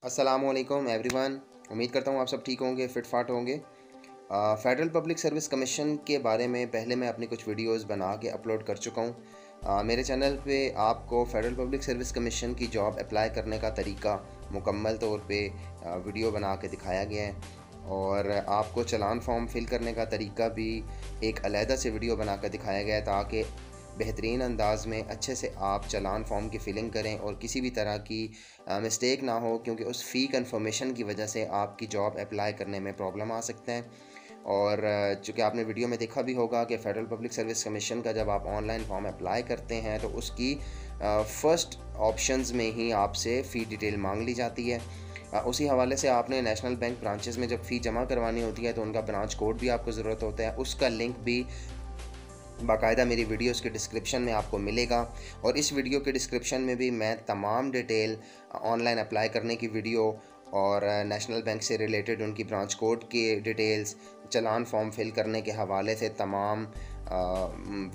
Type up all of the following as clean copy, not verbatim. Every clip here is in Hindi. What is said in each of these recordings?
अस्सलामुअलैकुम एवरीवन। उम्मीद करता हूँ आप सब ठीक होंगे, फिट फाट होंगे। फ़ेडरल पब्लिक सर्विस कमीशन के बारे में पहले मैं अपनी कुछ वीडियोस बना के अपलोड कर चुका हूँ। मेरे चैनल पे आपको फ़ेडरल पब्लिक सर्विस कमीशन की जॉब अप्लाई करने का तरीका मुकम्मल तौर पे वीडियो बना के दिखाया गया है, और आपको चलान फॉर्म फिल करने का तरीका भी एक अलहदा से वीडियो बना कर दिखाया गया है, ताकि बेहतरीन अंदाज में अच्छे से आप चलान फॉर्म की फ़िलिंग करें और किसी भी तरह की मिस्टेक ना हो, क्योंकि उस फ़ी कन्फर्मेशन की वजह से आपकी जॉब अप्लाई करने में प्रॉब्लम आ सकते हैं। और चूँकि आपने वीडियो में देखा भी होगा कि फ़ेडरल पब्लिक सर्विस कमीशन का जब आप ऑनलाइन फॉर्म अप्लाई करते हैं तो उसकी फ़र्स्ट ऑप्शंस में ही आपसे फ़ी डिटेल मांग ली जाती है। उसी हवाले से आपने नेशनल बैंक ब्रांचेस में जब फ़ी जमा करवानी होती है तो उनका ब्रांच कोड भी आपको ज़रूरत होता है। उसका लिंक भी बाकायदा मेरी वीडियोस के डिस्क्रिप्शन में आपको मिलेगा, और इस वीडियो के डिस्क्रिप्शन में भी मैं तमाम डिटेल ऑनलाइन अप्लाई करने की वीडियो और नेशनल बैंक से रिलेटेड उनकी ब्रांच कोड की डिटेल्स, चलान फॉर्म फिल करने के हवाले से तमाम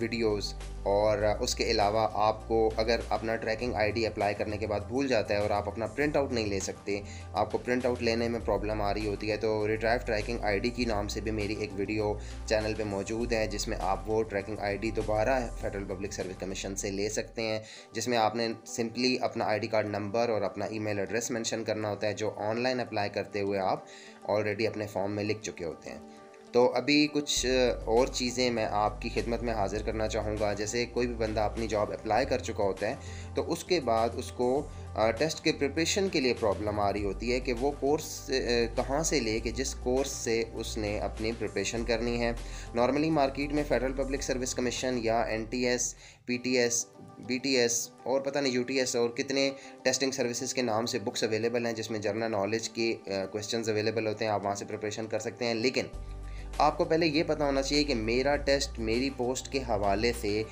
वीडियोस, और उसके अलावा आपको अगर अपना ट्रैकिंग आईडी अप्लाई करने के बाद भूल जाता है और आप अपना प्रिंट आउट नहीं ले सकते, आपको प्रिंट आउट लेने में प्रॉब्लम आ रही होती है, तो रिट्राइव ट्रैकिंग आईडी की नाम से भी मेरी एक वीडियो चैनल पे मौजूद है, जिसमें आप वो ट्रैकिंग आईडी दोबारा फेडरल पब्लिक सर्विस कमीशन से ले सकते हैं, जिसमें आपने सिंपली अपना आईडी कार्ड नंबर और अपना ईमेल एड्रेस मेंशन करना होता है, जो ऑनलाइन अप्लाई करते हुए आप ऑलरेडी अपने फॉर्म में लिख चुके होते हैं। तो अभी कुछ और चीज़ें मैं आपकी खिदमत में हाज़िर करना चाहूँगा। जैसे कोई भी बंदा अपनी जॉब अप्लाई कर चुका होता है तो उसके बाद उसको टेस्ट के प्रिपरेशन के लिए प्रॉब्लम आ रही होती है कि वो कोर्स कहाँ से ले कि जिस कोर्स से उसने अपनी प्रिपरेशन करनी है। नॉर्मली मार्केट में फ़ेडरल पब्लिक सर्विस कमीशन या NTS, PTS, BTS और पता नहीं UTS और कितने टेस्टिंग सर्विसेज के नाम से बुक्स अवेलेबल हैं, जिसमें जनरल नॉलेज के क्वेश्चंस अवेलेबल होते हैं। आप वहाँ से प्रिपरेशन कर सकते हैं, लेकिन आपको पहले ये पता होना चाहिए कि मेरा टेस्ट मेरी पोस्ट के हवाले से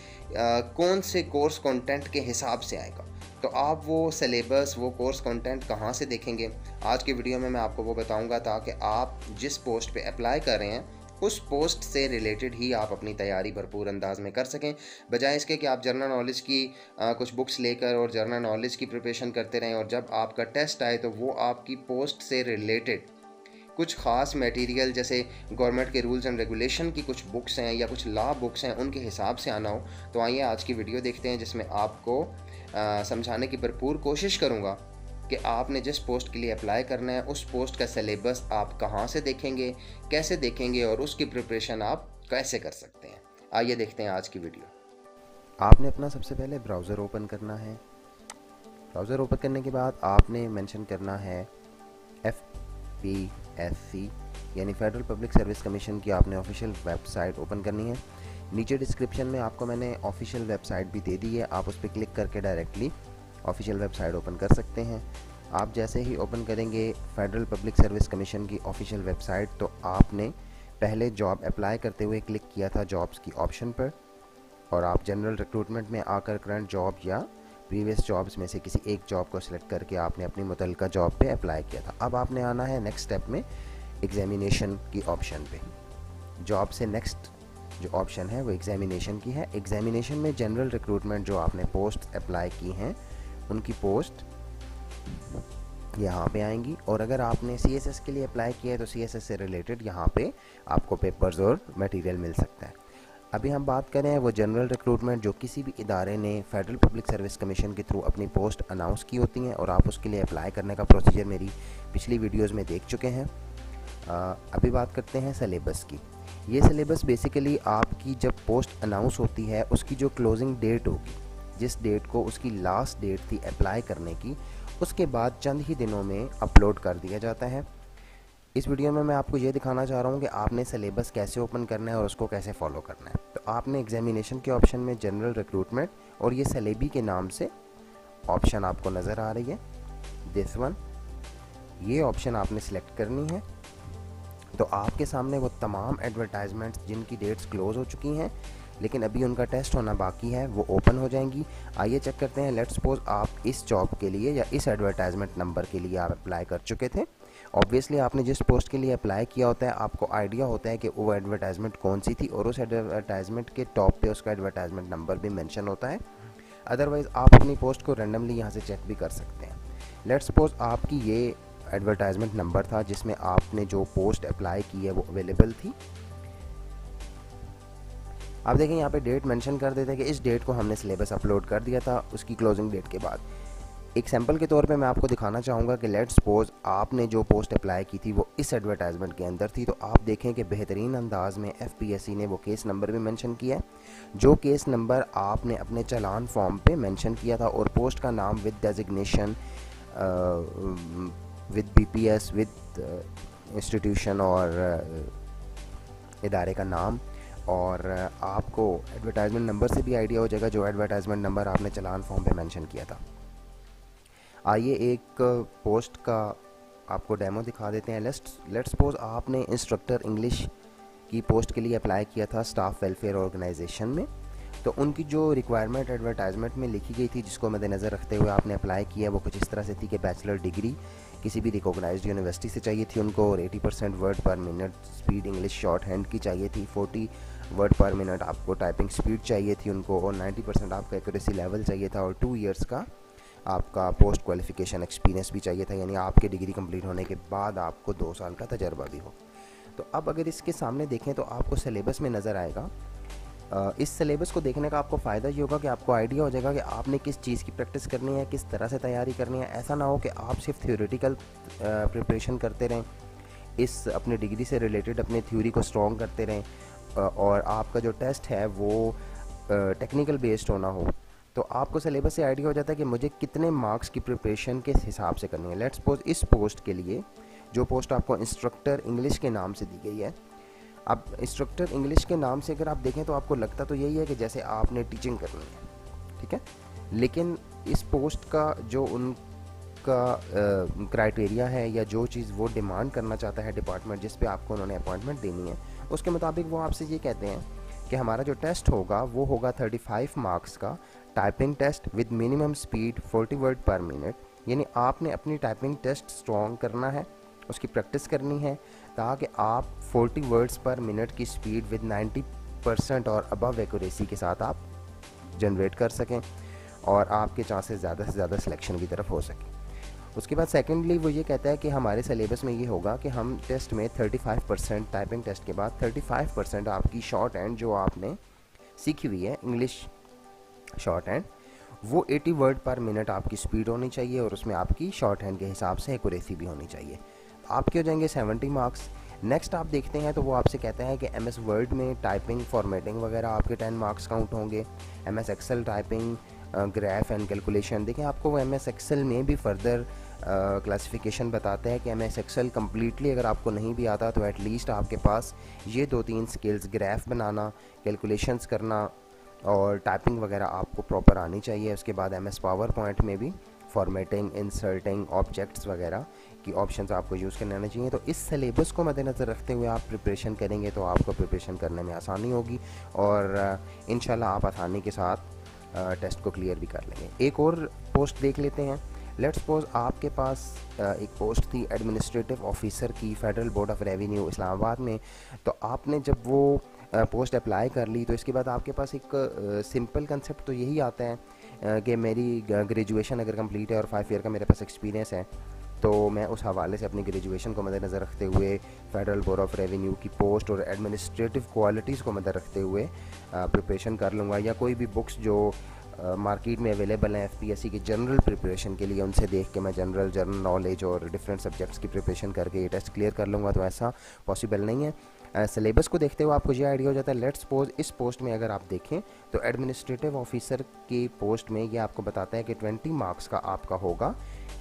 कौन से कोर्स कंटेंट के हिसाब से आएगा। तो आप वो सिलेबस, वो कोर्स कंटेंट कहाँ से देखेंगे, आज की वीडियो में मैं आपको वो बताऊंगा, ताकि आप जिस पोस्ट पे अप्लाई कर रहे हैं उस पोस्ट से रिलेटेड ही आप अपनी तैयारी भरपूर अंदाज में कर सकें, बजाय इसके कि आप जनरल नॉलेज की कुछ बुक्स लेकर और जनरल नॉलेज की प्रिपरेशन करते रहें, और जब आपका टेस्ट आए तो वो आपकी पोस्ट से रिलेटेड कुछ ख़ास मटेरियल, जैसे गवर्नमेंट के रूल्स एंड रेगुलेशन की कुछ बुक्स हैं या कुछ लॉ बुक्स हैं, उनके हिसाब से आना हो। तो आइए आज की वीडियो देखते हैं, जिसमें आपको समझाने की भरपूर कोशिश करूँगा कि आपने जिस पोस्ट के लिए अप्लाई करना है उस पोस्ट का सिलेबस आप कहाँ से देखेंगे, कैसे देखेंगे, और उसकी प्रिपरेशन आप कैसे कर सकते हैं। आइए देखते हैं आज की वीडियो। आपने अपना सबसे पहले ब्राउज़र ओपन करना है। ब्राउज़र ओपन करने के बाद आपने मेंशन करना है FPSC यानी फेडरल पब्लिक सर्विस कमीशन की आपने ऑफिशियल वेबसाइट ओपन करनी है। नीचे डिस्क्रिप्शन में आपको मैंने ऑफिशियल वेबसाइट भी दे दी है, आप उस पर क्लिक करके डायरेक्टली ऑफिशियल वेबसाइट ओपन कर सकते हैं। आप जैसे ही ओपन करेंगे फेडरल पब्लिक सर्विस कमीशन की ऑफिशियल वेबसाइट, तो आपने पहले जॉब अप्लाई करते हुए क्लिक किया था जॉब्स की ऑप्शन पर, और आप जनरल रिक्रूटमेंट में आकर करंट जॉब या प्रीवियस जॉब्स में से किसी एक जॉब को सिलेक्ट करके आपने अपनी मुतल्लिका जॉब पे अप्लाई किया था। अब आपने आना है नेक्स्ट स्टेप में एग्जामिनेशन की ऑप्शन पे। जॉब से नेक्स्ट जो ऑप्शन है वो एग्जामिनेशन की है। एग्जामिनेशन में जनरल रिक्रूटमेंट जो आपने पोस्ट अप्लाई की हैं उनकी पोस्ट यहाँ पे आएंगी, और अगर आपने CSS के लिए अप्लाई किया है तो CSS से रिलेटेड यहाँ पे आपको पेपर्स और मटेरियल मिल सकता है। अभी हम बात करें वो जनरल रिक्रूटमेंट जो किसी भी इदारे ने फेडरल पब्लिक सर्विस कमीशन के थ्रू अपनी पोस्ट अनाउंस की होती हैं, और आप उसके लिए अप्लाई करने का प्रोसीजर मेरी पिछली वीडियोस में देख चुके हैं। अभी बात करते हैं सिलेबस की। ये सिलेबस बेसिकली आपकी जब पोस्ट अनाउंस होती है उसकी जो क्लोजिंग डेट होगी, जिस डेट को उसकी लास्ट डेट थी अप्लाई करने की, उसके बाद चंद ही दिनों में अपलोड कर दिया जाता है। इस वीडियो में मैं आपको ये दिखाना चाह रहा हूँ कि आपने सिलेबस कैसे ओपन करना है और उसको कैसे फॉलो करना है। तो आपने एग्जामिनेशन के ऑप्शन में जनरल रिक्रूटमेंट और ये सिलेबी के नाम से ऑप्शन आपको नज़र आ रही है, दिस वन, ये ऑप्शन आपने सिलेक्ट करनी है। तो आपके सामने वो तमाम एडवर्टाइजमेंट्स जिनकी डेट्स क्लोज हो चुकी हैं लेकिन अभी उनका टेस्ट होना बाकी है, वो ओपन हो जाएंगी। आइए चेक करते हैं। लेट्स सपोज आप इस जॉब के लिए या इस एडवर्टाइजमेंट नंबर के लिए आप अप्लाई कर चुके थे। ऑब्वियसली आपने जिस पोस्ट के लिए अप्लाई किया होता है आपको आइडिया होता है कि वो एडवर्टाइजमेंट कौन सी थी, और उस एडवर्टाइजमेंट के टॉप पे उसका एडवर्टाइजमेंट नंबर भी मेंशन होता है। अदरवाइज़ आप अपनी पोस्ट को रैंडमली यहाँ से चेक भी कर सकते हैं। लेट्स सपोज आपकी ये एडवर्टाइजमेंट नंबर था जिसमें आपने जो पोस्ट अप्लाई की है वो अवेलेबल थी। आप देखें यहाँ पे डेट मेंशन कर देते हैं कि इस डेट को हमने सिलेबस अपलोड कर दिया था, उसकी क्लोजिंग डेट के बाद। एक सैम्पल के तौर पे मैं आपको दिखाना चाहूँगा कि लेट्स सपोज आपने जो पोस्ट अप्लाई की थी वो इस एडवर्टाइजमेंट के अंदर थी, तो आप देखें कि बेहतरीन अंदाज में FPSC ने वो केस नंबर भी मेंशन किया है, जो केस नंबर आपने अपने चालान फॉर्म पे मेंशन किया था, और पोस्ट का नाम with designation, with BPS, with institution और इदारे का नाम, और आपको एडवर्टाइजमेंट नंबर से भी आइडिया हो जाएगा जो एडवर्टाइजमेंट नंबर आपने चालान फॉर्म पे मेंशन किया था। आइए एक पोस्ट का आपको डेमो दिखा देते हैं। लेट्स सपोज आपने इंस्ट्रक्टर इंग्लिश की पोस्ट के लिए अप्लाई किया था स्टाफ वेलफेयर ऑर्गेनाइजेशन में, तो उनकी जो रिक्वायरमेंट एडवर्टाइजमेंट में लिखी गई थी जिसको मद्देनज़र रखते हुए आपने अप्लाई किया, वो कुछ इस तरह से थी कि बैचलर डिग्री किसी भी रिकॉग्नाइज्ड यूनिवर्सिटी से चाहिए थी उनको, और 80% वर्ड पर minute speed English short hand की चाहिए थी, 40 वर्ड पर मिनट आपको टाइपिंग स्पीड चाहिए थी उनको, और 90% आपका एक्यूरेसी लेवल चाहिए था, और 2 ईयर्स का आपका पोस्ट क्वालिफिकेशन एक्सपीरियंस भी चाहिए था, यानी आपके डिग्री कंप्लीट होने के बाद आपको 2 साल का तजर्बा भी हो। तो अब अगर इसके सामने देखें तो आपको सिलेबस में नज़र आएगा। इस सिलेबस को देखने का आपको फ़ायदा ये होगा कि आपको आइडिया हो जाएगा कि आपने किस चीज़ की प्रैक्टिस करनी है, किस तरह से तैयारी करनी है। ऐसा ना हो कि आप सिर्फ थ्योरेटिकल प्रिपरेशन करते रहें, इस अपने डिग्री से रिलेटेड अपने थ्योरी को स्ट्रॉन्ग करते रहें, और आपका जो टेस्ट है वो टेक्निकल बेस्ड होना हो। तो आपको सिलेबस से आइडिया हो जाता है कि मुझे कितने मार्क्स की प्रिपरेशन के हिसाब से करनी है। लेट्स सपोज इस पोस्ट के लिए, जो पोस्ट आपको इंस्ट्रक्टर इंग्लिश के नाम से दी गई है, अब इंस्ट्रक्टर इंग्लिश के नाम से अगर आप देखें तो आपको लगता तो यही है कि जैसे आपने टीचिंग करनी है, ठीक है, लेकिन इस पोस्ट का जो उनका क्राइटेरिया है या जो चीज़ वो डिमांड करना चाहता है डिपार्टमेंट जिस पे आपको उन्होंने अपॉइंटमेंट देनी है, उसके मुताबिक वो आपसे ये कहते हैं कि हमारा जो टेस्ट होगा वो होगा 35 मार्क्स का typing test with minimum speed 40 word पर मिनट, यानी आपने अपनी टाइपिंग टेस्ट स्ट्रॉन्ग करना है, उसकी प्रैक्टिस करनी है ताकि आप 40 वर्ड्स पर मिनट की स्पीड विद 90% और अबव एक्यूरेसी के साथ आप जनरेट कर सकें और आपके चांसेस ज़्यादा से ज़्यादा सिलेक्शन की तरफ हो सकें। उसके बाद सेकेंडली वो ये कहता है कि हमारे सिलेबस में ये होगा कि हम टेस्ट में 35% टाइपिंग टेस्ट के बाद 35% आपकी शॉर्ट हैंड जो आपने सीखी हुई है इंग्लिश शॉर्ट हैंड, वो 80 वर्ड पर मिनट आपकी स्पीड होनी चाहिए और उसमें आपकी शॉर्ट हैंड के हिसाब से एक्यूरेसी भी होनी चाहिए। आपके हो जाएंगे 70 मार्क्स। नेक्स्ट आप देखते हैं तो वो आपसे कहते हैं कि MS वर्ड में टाइपिंग फॉर्मेटिंग वगैरह आपके 10 मार्क्स काउंट होंगे। MS excel typing graph and calculation, देखिए आपको वो MS एक्सेल में भी फर्दर क्लासिफिकेशन बताते हैं कि MS एक्सेल कम्प्लीटली अगर आपको नहीं भी आता तो एटलीस्ट आपके पास ये 2-3 स्किल्स ग्राफ बनाना, कैलकुलेशंस करना और टाइपिंग वगैरह आपको प्रॉपर आनी चाहिए। उसके बाद MS पावर पॉइंट में भी फॉर्मेटिंग, इंसर्टिंग, ऑब्जेक्ट्स वगैरह की ऑप्शंस आपको यूज़ करने आने चाहिए। तो इस सिलेबस को मद्देनज़र रखते हुए आप प्रिपरेशन करेंगे तो आपको प्रिपरेशन करने में आसानी होगी और इंशाल्लाह आप आसानी के साथ टेस्ट को क्लियर भी कर लेंगे। एक और पोस्ट देख लेते हैं। लेट्स सपोज आपके पास एक पोस्ट थी एडमिनिस्ट्रेटिव ऑफिसर की federal board of revenue Islamabad में। तो आपने जब वो पोस्ट अप्लाई कर ली तो इसके बाद आपके पास एक सिंपल कंसेप्ट तो यही आता है कि मेरी ग्रेजुएशन अगर कंप्लीट है और 5 ईयर का मेरे पास एक्सपीरियंस है तो मैं उस हवाले से अपनी ग्रेजुएशन को मद्देनज़र रखते हुए फेडरल बोर्ड ऑफ रेवेन्यू की पोस्ट और एडमिनिस्ट्रेटिव क्वालिटीज़ को मद्देनज़र रखते हुए प्रिपरेशन कर लूँगा, या कोई भी बुक्स जो मार्केट में अवेलेबल हैं FPSC की जनरल प्रिपरेशन के लिए उनसे देख के मैं जनरल नॉलेज और डिफरेंट सब्जेक्ट्स की प्रिपरेशन करके ये टेस्ट क्लियर कर लूँगा। तो ऐसा पॉसिबल नहीं है। सिलेबस को देखते हुए आपको ये आइडिया हो जाता है। लेट्स सपोज इस पोस्ट में अगर आप देखें तो एडमिनिस्ट्रेटिव ऑफिसर की पोस्ट में ये आपको बताता है कि 20 मार्क्स का आपका होगा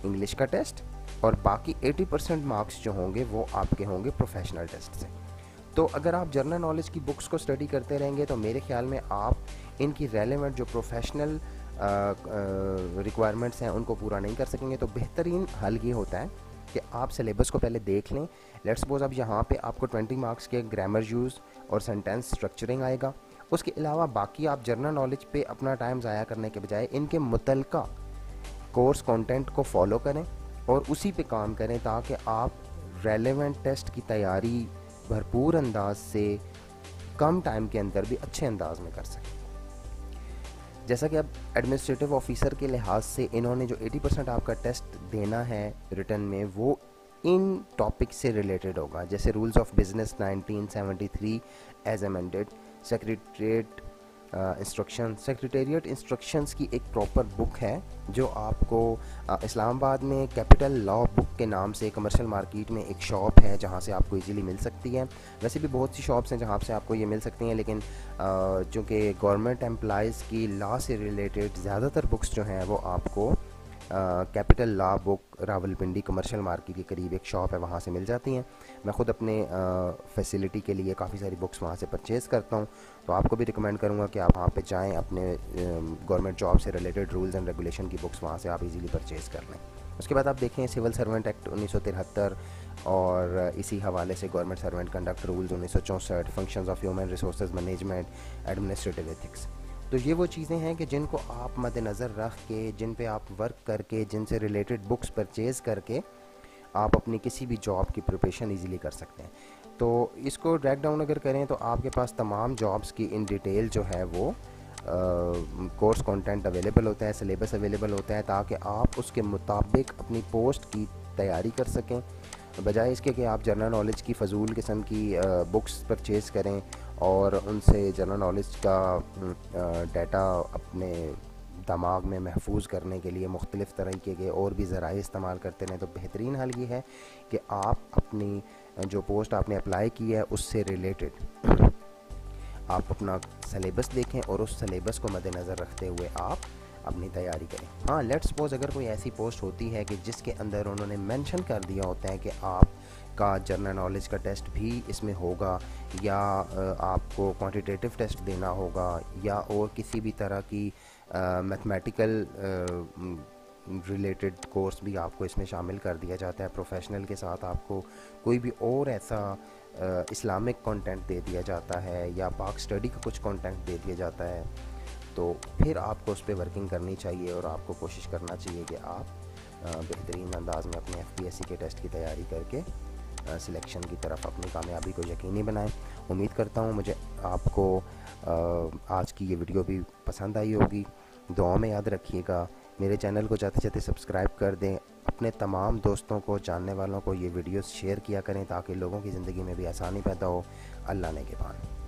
इंग्लिश का टेस्ट और बाकी 80% मार्क्स जो होंगे वो आपके होंगे प्रोफेशनल टेस्ट से। तो अगर आप जनरल नॉलेज की बुक्स को स्टडी करते रहेंगे तो मेरे ख्याल में आप इनकी रेलेवेंट जो प्रोफेशनल रिक्वायरमेंट्स हैं उनको पूरा नहीं कर सकेंगे। तो बेहतरीन हल ये होता है कि आप सिलेबस को पहले देख लें। लेट्स सपोज अब यहाँ पे आपको 20 मार्क्स के ग्रामर यूज़ और सेंटेंस स्ट्रक्चरिंग आएगा। उसके अलावा बाकी आप जनरल नॉलेज पे अपना टाइम ज़ाया करने के बजाय इनके मुतलका कोर्स कंटेंट को फॉलो करें और उसी पे काम करें ताकि आप रेलेवेंट टेस्ट की तैयारी भरपूर अंदाज से कम टाइम के अंदर भी अच्छे अंदाज में कर सकें। जैसा कि अब एडमिनिस्ट्रेटिव ऑफिसर के लिहाज से इन्होंने जो 80% आपका टेस्ट देना है रिटर्न में वो इन टॉपिक से रिलेटेड होगा, जैसे rules of business 1973 as amended, secretariat secretariat instructions की एक प्रॉपर बुक है जो आपको इस्लामाबाद में कैपिटल लॉ बुक के नाम से कमर्शियल मार्केट में एक शॉप है जहां से आपको इजीली मिल सकती है। वैसे भी बहुत सी शॉप्स हैं जहां से आपको ये मिल सकती हैं, लेकिन चूँकि गवर्नमेंट एम्प्लॉइज़ की लॉ से रिलेटेड ज़्यादातर बुक्स जो हैं वो आपको capital law book Rawalpindi commercial market के करीब एक शॉप है वहाँ से मिल जाती हैं। मैं ख़ुद अपने फैसिलिटी के लिए काफ़ी सारी बुक्स वहाँ से परचेज़ करता हूँ, तो आपको भी रिकमेंड करूँगा कि आप वहाँ पे जाएँ, अपने गवर्नमेंट जॉब से रिलेटेड रूल्स एंड रेगुलेशन की बुक्स वहाँ से आप इजीली परचेज़ कर लें। उसके बाद आप देखें सिविल सर्वेंट एक्ट 1973 और इसी हवाले से government servant conduct rules 1964, functions of human resources management, administrative ethics. तो ये वो चीज़ें हैं कि जिनको आप मद्देनज़र रख के, जिन पे आप वर्क करके, जिनसे रिलेटेड बुक्स परचेज़ करके आप अपनी किसी भी जॉब की प्रिपरेशन इजीली कर सकते हैं। तो इसको ड्रैग डाउन अगर करें तो आपके पास तमाम जॉब्स की इन डिटेल जो है वो कोर्स कंटेंट अवेलेबल होता है, सिलेबस अवेलेबल होता है, ताकि आप उसके मुताबिक अपनी पोस्ट की तैयारी कर सकें, बजाय इसके कि आप जनरल नॉलेज की फ़जूल किस्म की बुक्स परचेज़ करें और उनसे जनरल नॉलेज का डाटा अपने दिमाग में महफूज करने के लिए मुख्तलिफ़ तरीके के और भी ज़राए इस्तेमाल करते रहें। तो बेहतरीन हाल ये है कि आप अपनी जो पोस्ट आपने अप्लाई की है उससे रिलेटेड आप अपना सलेबस देखें और उस सलेबस को मद्देनज़र रखते हुए आप अपनी तैयारी करें। हाँ, लेट्स सपोज अगर कोई ऐसी पोस्ट होती है कि जिसके अंदर उन्होंने मेंशन कर दिया होता है कि आपका जनरल नॉलेज का टेस्ट भी इसमें होगा, या आपको क्वांटिटेटिव टेस्ट देना होगा, या और किसी भी तरह की मैथमेटिकल रिलेटेड कोर्स भी आपको इसमें शामिल कर दिया जाता है, प्रोफेशनल के साथ आपको कोई भी और ऐसा इस्लामिक कंटेंट दे दिया जाता है या पाक स्टडी का कुछ कंटेंट दे दिया जाता है, तो फिर आपको उस पर वर्किंग करनी चाहिए और आपको कोशिश करना चाहिए कि आप बेहतरीन अंदाज में अपने FPSC के टेस्ट की तैयारी करके सिलेक्शन की तरफ अपनी कामयाबी को यकीनी बनाएं। उम्मीद करता हूँ मुझे आपको आज की ये वीडियो भी पसंद आई होगी। दुआ में याद रखिएगा, मेरे चैनल को जाते जाते सब्सक्राइब कर दें, अपने तमाम दोस्तों को, जानने वालों को ये वीडियोस शेयर किया करें ताकि लोगों की ज़िंदगी में भी आसानी पैदा हो। अल्लाह ने के बाद।